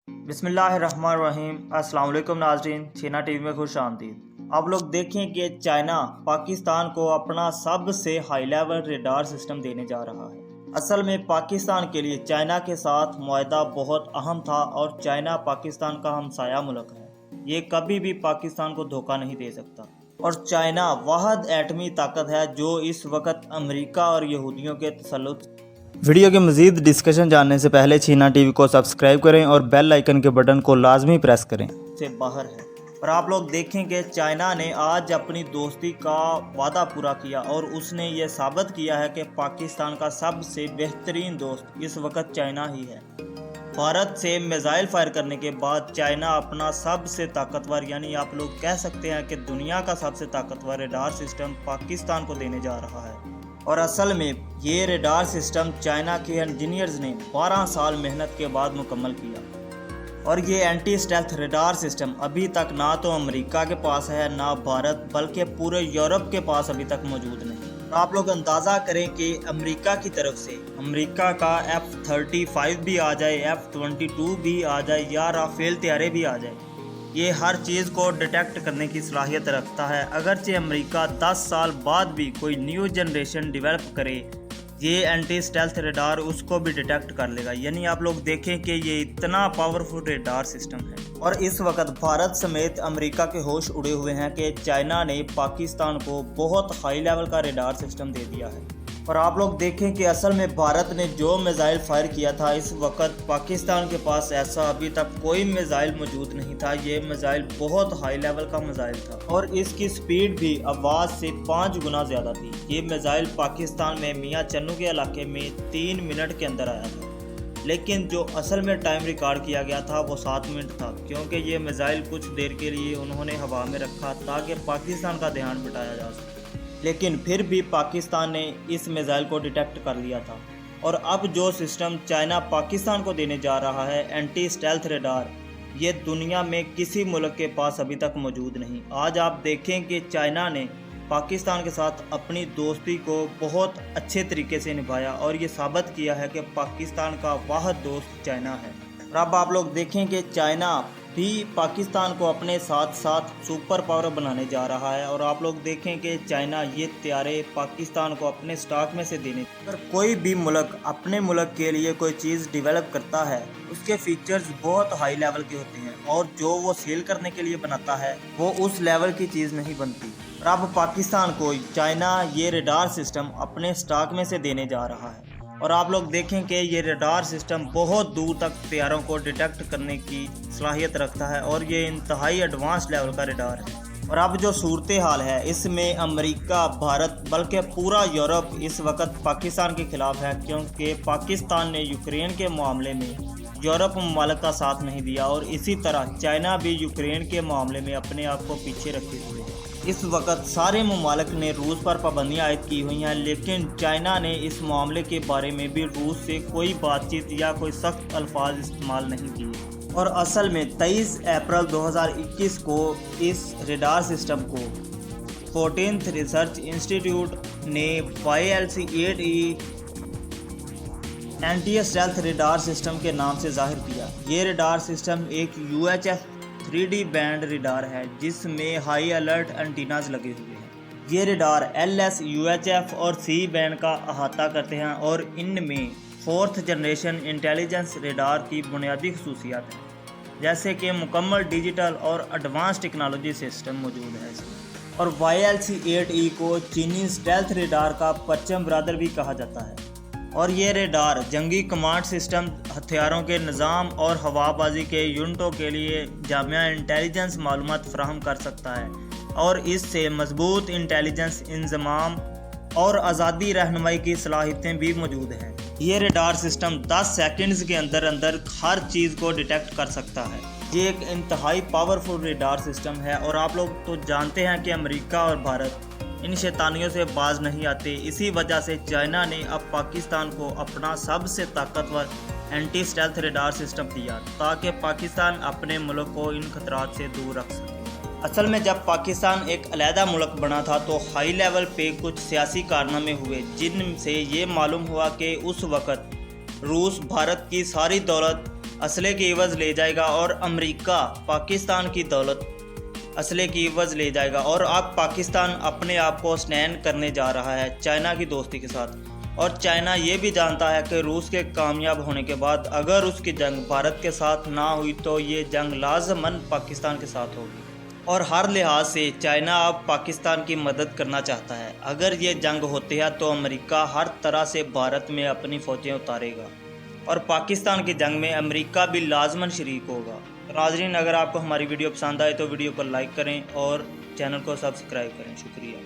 बिस्मिल्लाहिर्रहमानिर्रहीम। अस्सलाम वालेकुम नाज़रीन, छीना टीवी में खुश आमदीद। आप लोग देखें कि चाइना पाकिस्तान को अपना सबसे हाई लेवल रेडार सिस्टम देने जा रहा है। असल में पाकिस्तान के लिए चाइना के साथ मुआहदा बहुत अहम था और चाइना पाकिस्तान का हमसाया मुल्क है। ये कभी भी पाकिस्तान को धोखा नहीं दे सकता और चाइना वाहिद एटमी ताकत है जो इस वक्त अमेरिका और यहूदियों के तसल्लुत। वीडियो के मज़ीद डिस्कशन जानने से पहले छीना टीवी को सब्सक्राइब करें और बेल आइकन के बटन को लाजमी प्रेस करें। से बाहर है और आप लोग देखें कि चाइना ने आज अपनी दोस्ती का वादा पूरा किया और उसने ये साबित किया है कि पाकिस्तान का सबसे बेहतरीन दोस्त इस वक्त चाइना ही है। भारत से मिसाइल फायर करने के बाद चाइना अपना सबसे ताकतवर यानी आप लोग कह सकते हैं कि दुनिया का सबसे ताकतवर रेडार सिस्टम पाकिस्तान को देने जा रहा है। और असल में ये रेडार सिस्टम चाइना के इंजीनियर्स ने 12 साल मेहनत के बाद मुकम्मल किया और ये एंटी स्टेल्थ रेडार सिस्टम अभी तक ना तो अमेरिका के पास है ना भारत बल्कि पूरे यूरोप के पास अभी तक मौजूद नहीं। आप लोग अंदाज़ा करें कि अमेरिका की तरफ से अमेरिका का F-35 भी आ जाए, F-22 भी आ जाए या राफेल तैयारे भी आ जाए, ये हर चीज़ को डिटेक्ट करने की सलाहियत रखता है। अगरचे अमेरिका 10 साल बाद भी कोई न्यू जनरेशन डेवलप करे, ये एंटी स्टेल्थ रेडार उसको भी डिटेक्ट कर लेगा। यानी आप लोग देखें कि ये इतना पावरफुल रेडार सिस्टम है और इस वक्त भारत समेत अमेरिका के होश उड़े हुए हैं कि चाइना ने पाकिस्तान को बहुत हाई लेवल का रेडार सिस्टम दे दिया है। और आप लोग देखें कि असल में भारत ने जो मिसाइल फायर किया था इस वक्त पाकिस्तान के पास ऐसा अभी तक कोई मिसाइल मौजूद नहीं था। ये मिसाइल बहुत हाई लेवल का मिसाइल था और इसकी स्पीड भी आवाज़ से 5 गुना ज़्यादा थी। ये मिसाइल पाकिस्तान में मियाँ चन्नू के इलाके में 3 मिनट के अंदर आया था, लेकिन जो असल में टाइम रिकॉर्ड किया गया था वो 7 मिनट था, क्योंकि ये मिसाइल कुछ देर के लिए उन्होंने हवा में रखा ताकि पाकिस्तान का ध्यान बटाया जा सके। लेकिन फिर भी पाकिस्तान ने इस मिसाइल को डिटेक्ट कर लिया था। और अब जो सिस्टम चाइना पाकिस्तान को देने जा रहा है एंटी स्टेल्थ रेडार, ये दुनिया में किसी मुल्क के पास अभी तक मौजूद नहीं। आज आप देखें कि चाइना ने पाकिस्तान के साथ अपनी दोस्ती को बहुत अच्छे तरीके से निभाया और ये साबित किया है कि पाकिस्तान का वाहिद दोस्त चाइना है। और अब आप लोग देखें कि चाइना भी पाकिस्तान को अपने साथ साथ सुपर पावर बनाने जा रहा है। और आप लोग देखें कि चाइना ये तैयारे पाकिस्तान को अपने स्टॉक में से देने। अगर कोई भी मुल्क अपने मुल्क के लिए कोई चीज़ डेवलप करता है उसके फीचर्स बहुत हाई लेवल के होते हैं और जो वो सेल करने के लिए बनाता है वो उस लेवल की चीज़ नहीं बनती। और अब पाकिस्तान को चाइना ये रेडार सिस्टम अपने स्टॉक में से देने जा रहा है। और आप लोग देखें कि ये रेडार सिस्टम बहुत दूर तक तैयारों को डिटेक्ट करने की सलाहियत रखता है और ये इंतहाई एडवांस लेवल का रेडार है। और अब जो सूरत हाल है इसमें अमेरिका, भारत बल्कि पूरा यूरोप इस वक्त पाकिस्तान के ख़िलाफ़ है, क्योंकि पाकिस्तान ने यूक्रेन के मामले में यूरोप ममालिक का साथ नहीं दिया और इसी तरह चाइना भी यूक्रेन के मामले में अपने आप को पीछे रखे हुए है। इस वक्त सारे ममालिक ने रूस पर पाबंदियाँ आयद की हुई हैं, लेकिन चाइना ने इस मामले के बारे में भी रूस से कोई बातचीत या कोई सख्त अल्फाज इस्तेमाल नहीं किए। और असल में 23 अप्रैल 2021 को इस रेडार सिस्टम को 14th रिसर्च इंस्टीट्यूट ने YLC-8E anti stealth radar system के नाम से जाहिर किया। ये रेडार सिस्टम एक UHF 3D बैंड रेडार है जिसमें हाई अलर्ट एंटीनाज लगे हुए हैं। ये रेडार LS, UHF और C बैंड का अहाता करते हैं और इनमें 4th जनरेशन इंटेलिजेंस रेडार की बुनियादी खसूसियात हैं, जैसे कि मुकम्मल डिजिटल और एडवांस टेक्नोलॉजी सिस्टम मौजूद है इसमें। और YLC-8E को चीनी स्टेल्थ रेडार का परचम ब्रादर भी कहा जाता है। और ये रेडार जंगी कमांड सिस्टम, हथियारों के निज़ाम और हवाबाजी के यूनिटों के लिए जामिया इंटेलिजेंस मालूमात फराहम कर सकता है और इससे मजबूत इंटेलिजेंस इंज़माम और आज़ादी रहनुमाई की सलाहियतें भी मौजूद हैं। ये रेडार सिस्टम 10 सेकंड्स के अंदर अंदर हर चीज़ को डिटेक्ट कर सकता है। ये एक इंतहाई पावरफुल रेडार सिस्टम है और आप लोग तो जानते हैं कि अमेरिका और भारत इन शैतानियों से बाज नहीं आते। इसी वजह से चाइना ने अब पाकिस्तान को अपना सबसे ताकतवर एंटी स्टेल्थ रेडार सिस्टम दिया ताकि पाकिस्तान अपने मुल्क को इन खतरात से दूर रख सके। असल में जब पाकिस्तान एक अलहदा मुल्क बना था तो हाई लेवल पे कुछ सियासी कारनामे हुए जिनसे ये मालूम हुआ कि उस वक़्त रूस भारत की सारी दौलत اسلحے کی عوض لے جائے گا اور امریکہ پاکستان کی دولت اسلحے کی عوض لے جائے گا، اور اب پاکستان اپنے آپ کو اسٹینڈ کرنے جا رہا ہے چائنا کی دوستی کے ساتھ۔ اور چائنا یہ بھی جانتا ہے کہ روس کے کامیاب ہونے کے بعد اگر اس کی جنگ بھارت کے ساتھ نہ ہوئی تو یہ جنگ لازماً پاکستان کے ساتھ ہوگی، اور ہر لحاظ سے چائنا اب پاکستان کی مدد کرنا چاہتا ہے۔ اگر یہ جنگ ہوتی ہے تو امریکہ ہر طرح سے بھارت میں اپنی فوجیں اتارے گا اور پاکستان کی جنگ میں امریکہ بھی لازماً شریک ہوگا۔ ناظرین، اگر آپ کو ہماری ویڈیو پسند آئے تو ویڈیو کو لائک کریں اور چینل کو سبسکرائب کریں۔ شکریہ۔